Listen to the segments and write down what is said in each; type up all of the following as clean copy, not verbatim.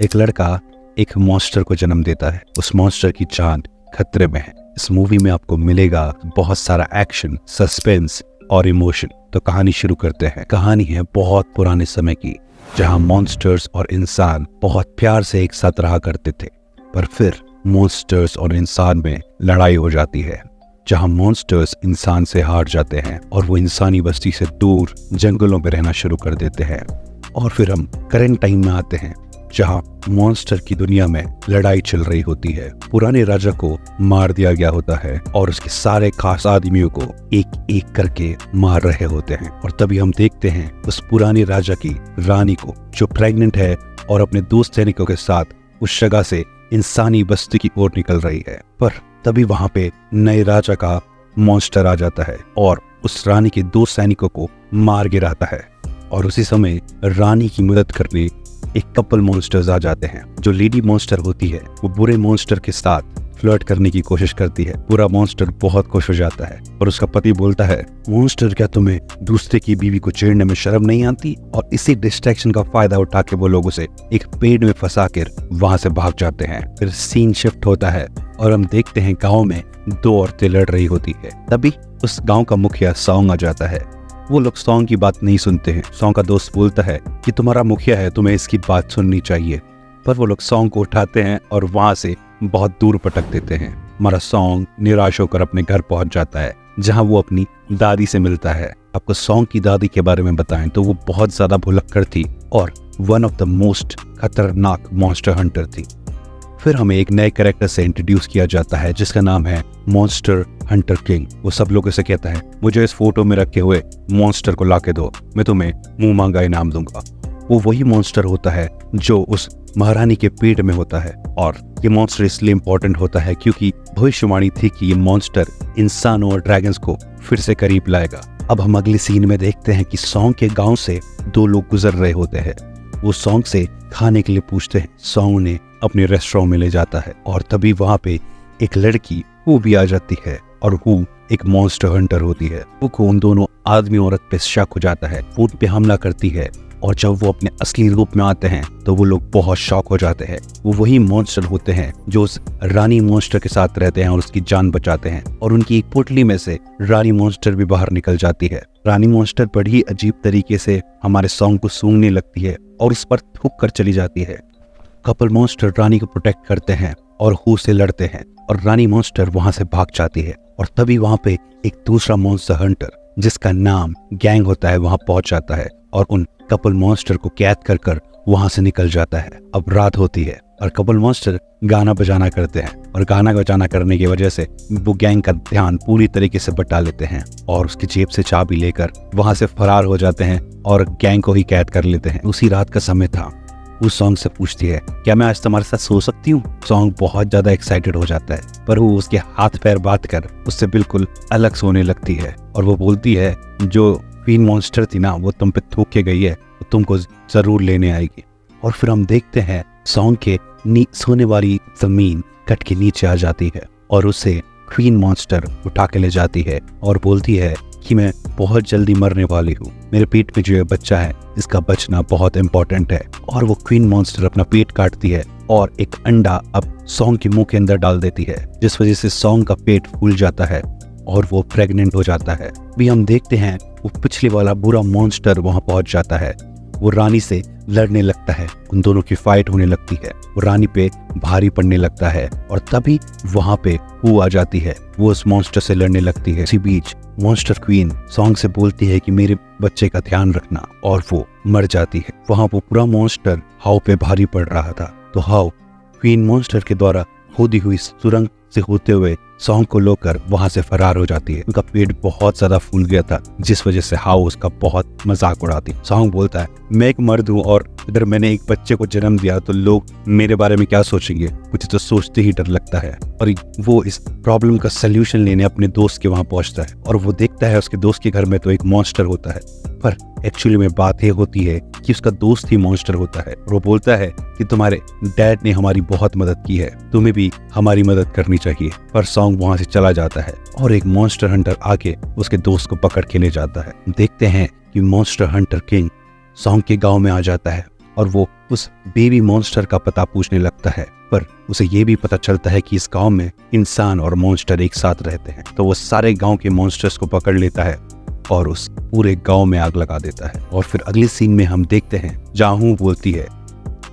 एक लड़का एक मॉन्स्टर को जन्म देता है। उस मॉन्स्टर की जान खतरे में है। इस मूवी में आपको मिलेगा बहुत सारा एक्शन, सस्पेंस और इमोशन। तो कहानी शुरू करते हैं। कहानी है बहुत पुराने समय की, जहां मॉन्स्टर्स और इंसान बहुत प्यार से एक साथ रहा करते थे। पर फिर मॉन्स्टर्स और इंसान में लड़ाई हो जाती है, जहां मॉन्स्टर्स इंसान से हार जाते हैं और वो इंसानी बस्ती से दूर जंगलों में रहना शुरू कर देते हैं। और फिर हम करंट टाइम में आते हैं, जहां मॉन्स्टर की दुनिया में लड़ाई चल रही होती है। पुराने राजा को मार दिया गया होता है और उसके सारे खास आदमियों को एक एक करके मार रहे होते हैं। और तभी हम देखते हैं उस पुराने राजा की रानी को, जो प्रेग्नेंट है और अपने दोस्त सैनिकों के साथ उस जगह से इंसानी बस्ती की ओर निकल रही है। पर तभी वहां पे नए राजा का मॉन्स्टर आ जाता है और उस रानी के दो सैनिकों को मार गिराता है। और उसी समय रानी की मदद करने एक कपल मॉन्स्टर्स आ जाते हैं। जो लेडी मॉन्स्टर होती है वो बुरे मॉन्स्टर के साथ फ्लर्ट करने की कोशिश करती है। पूरा मॉन्स्टर बहुत खुश हो जाता है और उसका पति बोलता है, मॉन्स्टर, क्या तुम्हें दूसरे की बीवी को छेड़ने में शर्म नहीं आती? और इसी डिस्ट्रैक्शन का फायदा उठा के वो लोग उसे एक पेड़ में फंसा कर वहां से भाग जाते हैं। फिर सीन शिफ्ट होता है और हम देखते हैं गाँव में दो औरतें लड़ रही होती है। तभी उस गाँव का मुखिया सॉन्ग आ जाता है। वो लोग सॉन्ग की बात नहीं सुनते हैं। सॉन्ग का दोस्त बोलता है कि तुम्हारा मुखिया है, तुम्हें इसकी बात सुननी चाहिए। पर वो लोग सॉन्ग को उठाते हैं और वहां से बहुत दूर पटक देते हैं। हमारा सॉन्ग निराश होकर अपने घर पहुंच जाता है, जहां वो अपनी दादी से मिलता है। आपको सॉन्ग की दादी के बारे में बताएं तो वो बहुत ज्यादा भुलक्कड़ थी और वन ऑफ द मोस्ट खतरनाक मॉन्स्टर हंटर थी। फिर हमें एक नए कैरेक्टर से इंट्रोड्यूस किया जाता है, जिसका नाम है मॉन्स्टर हंटर किंग। वो सब लोगों से कहता है, मुझे इस फोटो में रखे हुए मॉन्स्टर को लाके दो, मैं तुम्हें मुंह मांगा इनाम दूंगा। वो वही मॉन्स्टर होता है जो उस महारानी के पेट में होता है। और ये मॉन्स्टर इसलिए इम्पोर्टेंट होता है क्योंकि भविष्यवाणी थी कि ये मॉन्स्टर इंसानों और ड्रैगन्स को फिर से करीब लाएगा। अब हम अगले सीन में देखते हैं कि सॉन्ग के गाँव से दो लोग गुजर रहे होते हैं। वो सॉन्ग से खाने के लिए पूछते हैं। सॉन्ग ने अपने रेस्टोरेंट में ले जाता है और तभी वहां पे एक लड़की वो भी आ जाती है और वो एक मॉन्स्टर हंटर होती है। वो को उन दोनों आदमी औरत पे शक हो जाता है। वो उन पे हमला करती है और जब वो अपने असली रूप में आते हैं तो वो लोग बहुत शॉक हो जाते हैं। वो वही मॉन्स्टर होते हैं जो उस रानी मॉन्स्टर के साथ रहते हैं और उसकी जान बचाते हैं। और उनकी एक पोटली में से रानी मॉन्स्टर भी बाहर निकल जाती है। रानी मॉन्स्टर बड़ी अजीब तरीके से हमारे सॉन्ग को सूंघने लगती है और उस पर थूक कर चली जाती है। कपल मॉन्स्टर रानी को प्रोटेक्ट करते हैं और हू से लड़ते हैं और रानी मॉन्स्टर वहां से भाग जाती है। और तभी वहां पे एक दूसरा मॉन्स्टर हंटर, जिसका नाम गैंग होता है, वहां पहुंच जाता है और उन कपल मॉन्स्टर को कैद कर वहां से निकल जाता है। अब रात होती है और कपल मॉन्स्टर गाना बजाना करते हैं और गाना बजाना करने की वजह से वो गैंग का ध्यान पूरी तरीके से बटा लेते हैं और उसकी जेब से चाबी लेकर वहां से फरार हो जाते हैं और गैंग को ही कैद कर लेते हैं। उसी रात का समय था। उस सॉन्ग से पूछती है, क्या मैं आज तुम्हारे साथ सो सकती हूँ? सॉन्ग बहुत ज्यादा एक्साइटेड हो जाता है, पर वो उसके हाथ पैर बांध कर उससे बिल्कुल अलग सोने लगती है और वो बोलती है, जो क्वीन मॉन्स्टर थी ना, वो तुम पे थूक के गई है, वो तुमको जरूर लेने आएगी। और फिर हम देखते हैं सॉन्ग के सोने वाली जमीन कट के नीचे आ जाती है और उसे क्वीन मॉन्स्टर उठा के ले जाती है और बोलती है कि मैं बहुत जल्दी मरने वाली हूँ। मेरे पेट में जो ये बच्चा है, इसका बचना बहुत इंपॉर्टेंट है। और वो क्वीन मॉन्स्टर अपना पेट काटती है और एक अंडा अब सॉन्ग के मुंह के अंदर डाल देती है, जिस वजह से सॉन्ग का पेट फूल जाता है और वो प्रेग्नेंट हो जाता है। भी हम देखते हैं वो पिछले वाला बुरा मॉन्स्टर वहां पहुंच जाता है। वो रानी से लड़ने लगता है, उन दोनों की फाइट होने लगती है। वो रानी पे भारी पड़ने लगता है और तभी वहां पे हू आ जाती है। वो उस मॉन्स्टर से लड़ने लगती है। इसी बीच मॉन्स्टर क्वीन सॉन्ग से बोलती है कि मेरे बच्चे का ध्यान रखना, और वो मर जाती है। वहां वो पूरा मॉन्स्टर हाउ पे भारी पड़ रहा था। तो हाउ क्वीन मॉन्स्टर के द्वारा खोदी हुई सुरंग से होते हुए सॉन्ग को लेकर वहां से फरार हो जाती है। उनका पेट बहुत ज्यादा फूल गया था, जिस वजह से हाउ उसका बहुत मजाक उड़ाती। सॉन्ग बोलता है, मैं एक मर्द हूँ और अगर मैंने एक बच्चे को जन्म दिया तो लोग मेरे बारे में क्या सोचेंगे? मुझे तो सोचते ही डर लगता है। और वो इस प्रॉब्लम का सोल्यूशन लेने अपने दोस्त के वहां पहुंचता है और वो देखता है उसके दोस्त के घर में तो एक मॉन्स्टर होता है, पर एक्चुअली में बात ये होती है कि उसका दोस्त ही मॉन्स्टर होता है। वो बोलता है कि तुम्हारे डैड ने हमारी बहुत मदद की है, तुम्हें भी हमारी मदद करनी चाहिए। पर सॉन्ग वहां से चला जाता है और एक मॉन्स्टर हंटर आके उसके दोस्त को पकड़ के ले जाता है। देखते हैं कि मॉन्स्टर हंटर किंग सॉन्ग के गांव में आ जाता है और वो उस बेबी मॉन्स्टर का पता पूछने लगता है। पर उसे ये भी पता चलता है कि इस गांव में इंसान और मॉन्स्टर एक साथ रहते हैं। तो वो सारे गांव के मॉन्स्टर्स को पकड़ लेता है और उस पूरे गांव में आग लगा देता है। और फिर अगले सीन में हम देखते हैं जहाँ हू बोलती है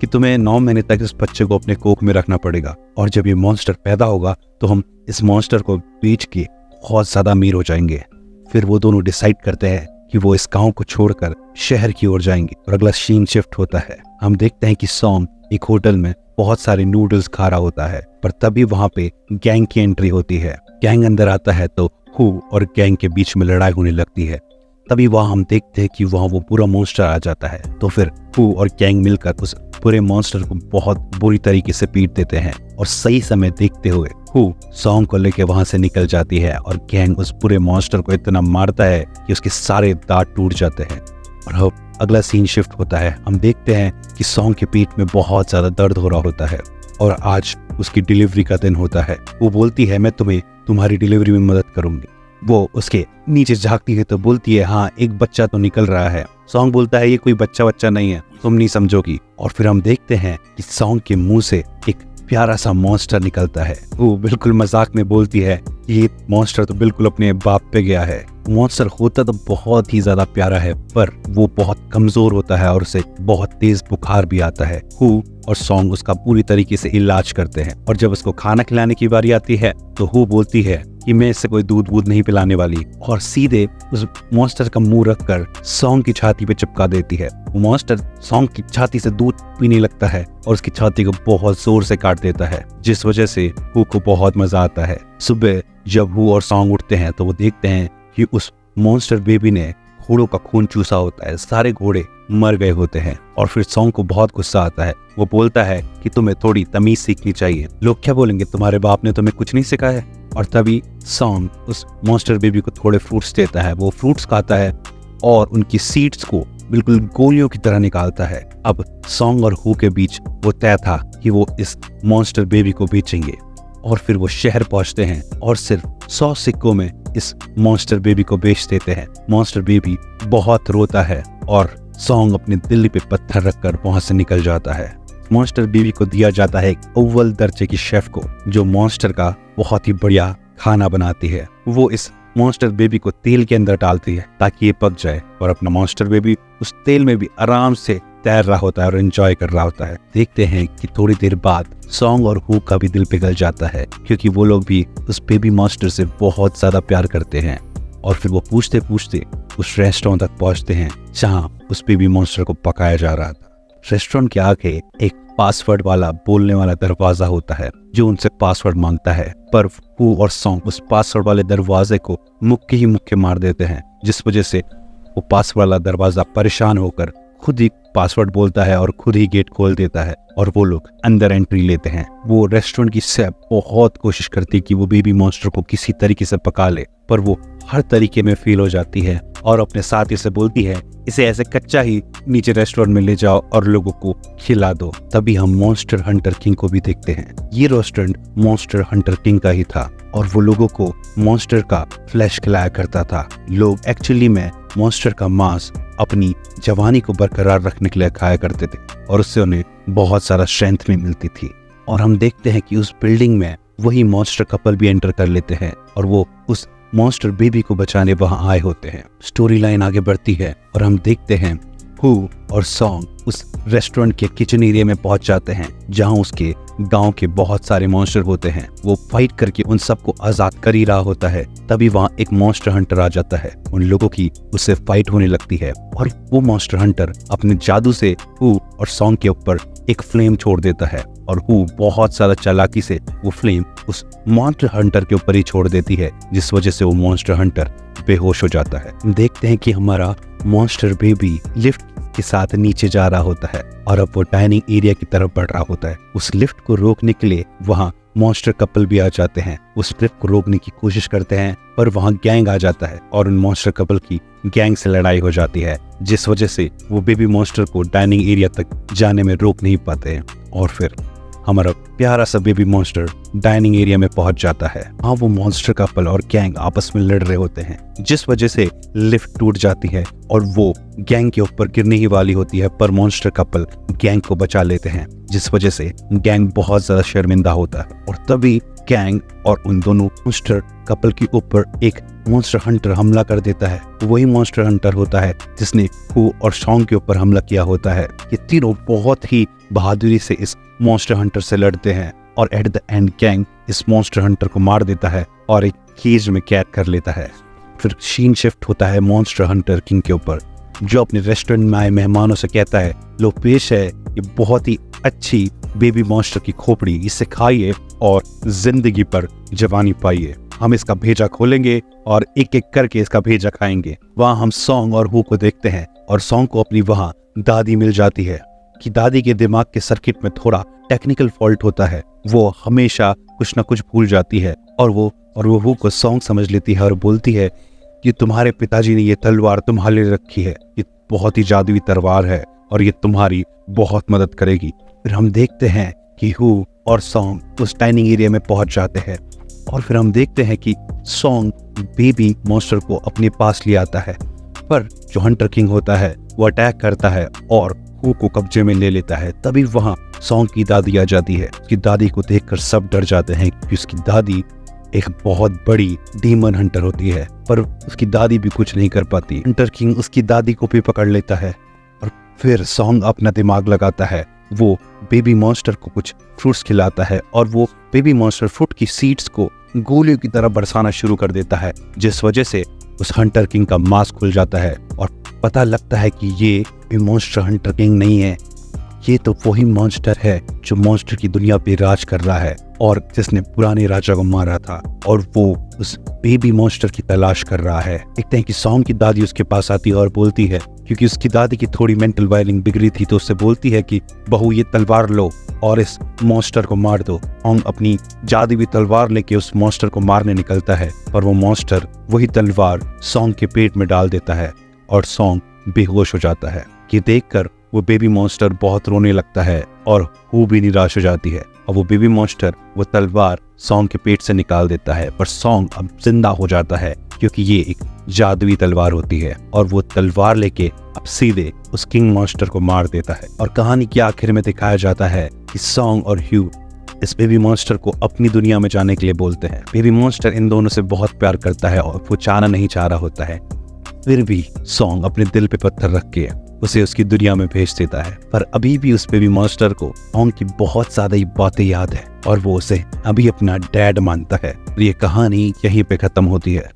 कि तुम्हें 9 महीने तक इस बच्चे को अपने कोख में रखना पड़ेगा, और जब ये मॉन्स्टर पैदा होगा तो हम इस मॉन्स्टर को बेच के बहुत ज्यादा अमीर हो जाएंगे। फिर वो दोनों डिसाइड करते हैं कि वो इस गांव को छोड़कर शहर की ओर जाएंगे। और अगला सीन शिफ्ट होता है। हम देखते हैं कि सॉन्ग एक होटल में बहुत सारे नूडल्स खा रहा होता है, पर तभी वहां पे गैंग की एंट्री होती है। गैंग अंदर आता है तो हू और गैंग के बीच में लड़ाई होने लगती है। तभी वहां हम देखते हैं कि वहां वो पूरा मॉन्स्टर आ जाता है। तो फिर हू और गैंग मिलकर उस पूरे मॉन्स्टर को बहुत बुरी तरीके से पीट देते हैं, और सही समय देखते हुए हू सॉन्ग को लेकर वहां से निकल जाती है और गैंग उस पूरे मॉन्स्टर को इतना मारता है कि उसके सारे दांत टूट जाते हैं। और अब अगला सीन शिफ्ट होता है। हम देखते हैं कि सॉन्ग के पेट में बहुत ज्यादा दर्द हो रहा होता है और आज उसकी डिलीवरी का दिन होता है। वो बोलती है मैं तुम्हें तुम्हारी डिलीवरी में मदद करूंगी। वो उसके नीचे झांकती है तो बोलती है हाँ एक बच्चा तो निकल रहा है। सॉन्ग बोलता है ये कोई बच्चा नहीं है, तुम नहीं समझोगी। और फिर हम देखते हैं कि सॉन्ग के मुंह से एक प्यारा सा मॉन्स्टर निकलता है। वो बिल्कुल मजाक में बोलती है ये मॉन्स्टर तो बिल्कुल अपने बाप पे गया है। मॉन्स्टर होता तो बहुत ही ज्यादा प्यारा है, पर वो बहुत कमजोर होता है और उसे बहुत तेज बुखार भी आता है। हू और सॉन्ग उसका पूरी तरीके से इलाज करते हैं, और जब उसको खाना खिलाने की बारी आती है तो हू बोलती है कि मैं इससे कोई दूध वूध नहीं पिलाने वाली, और सीधे उस मॉन्स्टर का मुंह रखकर सॉन्ग की छाती पे चिपका देती है। वो मॉन्स्टर सॉन्ग की छाती से दूध पीने लगता है और उसकी छाती को बहुत जोर से काट देता है, जिस वजह से हू को बहुत मजा आता है। सुबह जब हू और सॉन्ग उठते हैं तो वो देखते हैं कि उस मॉन्स्टर बेबी ने घोड़ों का खून चूसा होता है, सारे घोड़े मर गए होते हैं। और फिर सॉन्ग को बहुत गुस्सा आता है। वो बोलता है कि तुम्हें थोड़ी तमीज सीखनी चाहिए, लोग क्या बोलेंगे, तुम्हारे बाप ने तुम्हें कुछ नहीं सिखाया है। और तभी सॉन्ग उस मॉन्स्टर बेबी को थोड़े फ्रूट्स देता है। वो फ्रूट्स खाता है और उनकी सीड्स को बिल्कुल गोलियों की तरह निकालता है। अब सॉन्ग और हू के बीच वो तय था कि वो इस मॉन्स्टर बेबी को बेचेंगे। और फिर वो शहर पहुंचते हैं और सिर्फ 100 सिक्कों में इस मॉन्स्टर बेबी को बेच देते हैं। मॉन्स्टर बेबी बहुत रोता है और सॉन्ग अपने दिल पे पत्थर रखकर वहां से निकल जाता है। मॉन्स्टर बेबी को दिया जाता है एक अव्वल दर्जे की शेफ को, जो मॉन्स्टर का बहुत ही बढ़िया खाना बनाती है। वो इस मॉन्स्टर बेबी को तेल के अंदर डालती है ताकि ये पक जाए, और अपना मॉन्स्टर बेबी उस तेल में भी आराम से तैर रहा होता है और एंजॉय कर रहा होता है। देखते हैं कि थोड़ी देर बाद सॉन्ग और हू का भी दिल पिघल जाता है, क्योंकि वो लोग भी उस बेबी मॉन्स्टर से बहुत ज्यादा प्यार करते हैं। और फिर वो पूछते पूछते उस रेस्टोरेंट तक पहुंचते हैं जहां उस बेबी मॉन्स्टर को पकाया जा रहा था। रेस्टोरेंट के आगे एक पासवर्ड वाला बोलने वाला दरवाजा होता है जो उनसे पासवर्ड मांगता है, पर हू और सॉन्ग उस पासवर्ड वाले दरवाजे को मुक्के ही मुक्के मार देते हैं, जिस वजह से वो पासवर्ड वाला दरवाजा परेशान होकर खुद ही पासवर्ड बोलता है और खुद ही गेट खोल देता है, और वो लोग अंदर एंट्री लेते हैं। वो रेस्टोरेंट की शेफ बहुत कोशिश करती है कि वो बेबी मॉन्स्टर को किसी तरीके से पका ले, पर वो हर तरीके में फेल हो जाती है और अपने साथी से बोलती है इसे ऐसे कच्चा ही नीचे रेस्टोरेंट में ले जाओ और लोगों को खिला दो। तभी हम मॉन्स्टर हंटर किंग को भी देखते हैं। ये रेस्टोरेंट मॉन्स्टर हंटर किंग का ही था और वो लोगों को मॉन्स्टर का फ्लैश खिलाया करता था। लोग एक्चुअली में मॉन्स्टर का मांस अपनी जवानी को बरकरार रखने के लिए खाया करते थे और उससे उन्हें बहुत सारा स्ट्रेंथ भी मिलती थी। और हम देखते हैं कि उस बिल्डिंग में वही मॉन्स्टर कपल भी एंटर कर लेते हैं और वो उस मॉन्स्टर बेबी को बचाने वहां आए होते हैं। स्टोरी लाइन आगे बढ़ती है और हम देखते हैं हू और सॉन्ग उस रेस्टोरेंट के किचन एरिया में पहुंच जाते हैं जहां उसके गांव के बहुत सारे मॉन्स्टर होते हैं। वो फाइट करके उन सबको आजाद कर ही रहा होता है, तभी वहां एक मॉन्स्टर हंटर आ जाता है। उन लोगों की उससे फाइट होने लगती है और वो मॉन्स्टर हंटर अपने जादू से हू और सॉन्ग के ऊपर एक फ्लेम छोड़ देता है और हू बहुत सारा चालाकी से वो फ्लेम उस मॉन्स्टर हंटर के ऊपर ही छोड़ देती है, जिस वजह से वो मॉन्स्टर हंटर बेहोश हो जाता है। देखते हैं कि हमारा मॉन्स्टर बेबी लिफ्ट के साथ नीचे जा रहा होता है और अब वो डाइनिंग एरिया की तरफ बढ़ रहा होता है। उस लिफ्ट को रोकने के लिए वहाँ मॉन्स्टर कपल भी आ जाते हैं। उस लिफ्ट को रोकने की कोशिश करते हैं पर वहाँ गैंग आ जाता है और उन मॉन्स्टर कपल की गैंग से लड़ाई हो जाती है, जिस वजह से वो बेबी मॉन्स्टर को डाइनिंग एरिया तक जाने में रोक नहीं पाते हैं। और फिर हमारा प्यारा सा बेबी मॉन्स्टर डाइनिंग एरिया में पहुंच जाता है। हाँ, वो मॉन्स्टर कपल और गैंग आपस में लड़ रहे होते हैं, जिस वजह से लिफ्ट टूट जाती है और वो गैंग के ऊपर गिरने ही वाली होती है, पर मॉन्स्टर कपल गैंग को बचा लेते हैं, जिस वजह से गैंग बहुत ज्यादा शर्मिंदा होता है। और तभी गैंग और उन दोनों मॉन्स्टर कपल के ऊपर एक मॉन्स्टर हंटर हमला कर देता है। वही मॉन्स्टर हंटर होता है जिसने हू और सॉन्ग के ऊपर हमला किया होता है। ये तीनों बहुत ही बहादुरी से इस मॉन्स्टर हंटर से लड़ते हैं और एट द एंड गैंग इस मॉन्स्टर हंटर को मार देता है और एक केज में कैद कर लेता है। फिर सीन शिफ्ट होता है मॉन्स्टर हंटर किंग के ऊपर, जो अपने रेस्टोरेंट में आए मेहमानों से कहता है, लो पेश है ये बहुत ही अच्छी बेबी मॉन्स्टर की खोपड़ी, इसे खाइए और जिंदगी पर जवानी पाइए। हम इसका भेजा खोलेंगे और एक एक करके इसका भेजा खाएंगे। वहाँ हम सॉन्ग और हू को देखते हैं और सॉन्ग को अपनी वहाँ दादी मिल जाती है कि दादी के दिमाग के सर्किट में थोड़ा टेक्निकल फॉल्ट होता है, वो हमेशा कुछ ना कुछ भूल जाती है और वो हू को सॉन्ग समझ लेती है और बोलती है कि तुम्हारे पिताजी ने ये तलवार तुम्हारे लिए रखी है, ये बहुत ही जादुई तलवार है और ये तुम्हारी बहुत मदद करेगी। फिर हम देखते हैं कि हू और सॉन्ग उस डाइनिंग एरिया में पहुंच जाते हैं और फिर हम देखते हैं कि सॉन्ग बेबी मॉन्स्टर को अपने पास ले आता है, पर जो हंटर किंग होता है वो अटैक करता है और हू को कब्जे में ले लेता है। तभी वहां सॉन्ग की दादी आ जाती है। उसकी दादी को देखकर सब डर जाते हैं क्योंकि उसकी दादी एक बहुत बड़ी डीमन हंटर होती है, पर उसकी दादी भी कुछ नहीं कर पाती। हंटर किंग उसकी दादी को भी पकड़ लेता है और फिर सॉन्ग अपना दिमाग लगाता है, वो बेबी मॉन्स्टर को कुछ फ्रूट्स खिलाता है और वो बेबी मॉन्स्टर फ्रूट की सीड्स को गोलियों की तरह बरसाना शुरू कर देता है, जिस वजह से उस हंटर किंग का मास्क खुल जाता है और पता लगता है कि ये मॉन्स्टर हंटर किंग नहीं है, ये तो वही मॉन्स्टर है जो मॉन्स्टर की दुनिया पे राज कर रहा है और जिसने पुराने राजा को मारा था, और वो उस बेबी मॉन्स्टर की तलाश कर रहा है। देखते हैं कि सॉन्ग की दादी उसके पास आती है और बोलती है, क्योंकि उसकी दादी की थोड़ी मेंटल वायरिंग बिगड़ी थी, तो उससे बोलती है कि बहू ये तलवार लो और इस मॉन्स्टर को मार दो। सॉन्ग अपनी जादुई तलवार लेके उस मॉन्स्टर को मारने निकलता है, पर वो मॉन्स्टर वही तलवार सॉन्ग के पेट में डाल देता है और सॉन्ग बेहोश हो जाता है। ये देखकर वो बेबी मॉन्स्टर बहुत रोने लगता है और हू भी निराश हो जाती है और वो बेबी मॉन्स्टर वो तलवार सॉन्ग के पेट से निकाल देता है, पर सॉन्ग अब जिंदा हो जाता है क्योंकि ये एक जादुई तलवार होती है और वो तलवार लेके अब सीधे उस किंग मॉन्स्टर को मार देता है। और कहानी के आखिर में दिखाया जाता है कि सॉन्ग और ह्यू इस बेबी मॉन्स्टर को अपनी दुनिया में जाने के लिए बोलते हैं। बेबी मॉन्स्टर इन दोनों से बहुत प्यार करता है और वो जाना नहीं चाह रहा होता है, फिर भी सॉन्ग अपने दिल पे पत्थर रख के उसे उसकी दुनिया में भेज देता है। पर अभी भी उस बेबी मॉन्स्टर को सॉन्ग की बहुत ज्यादा ही बातें याद है और वो उसे अभी अपना डैड मानता है। ये कहानी यहीं पे खत्म होती है।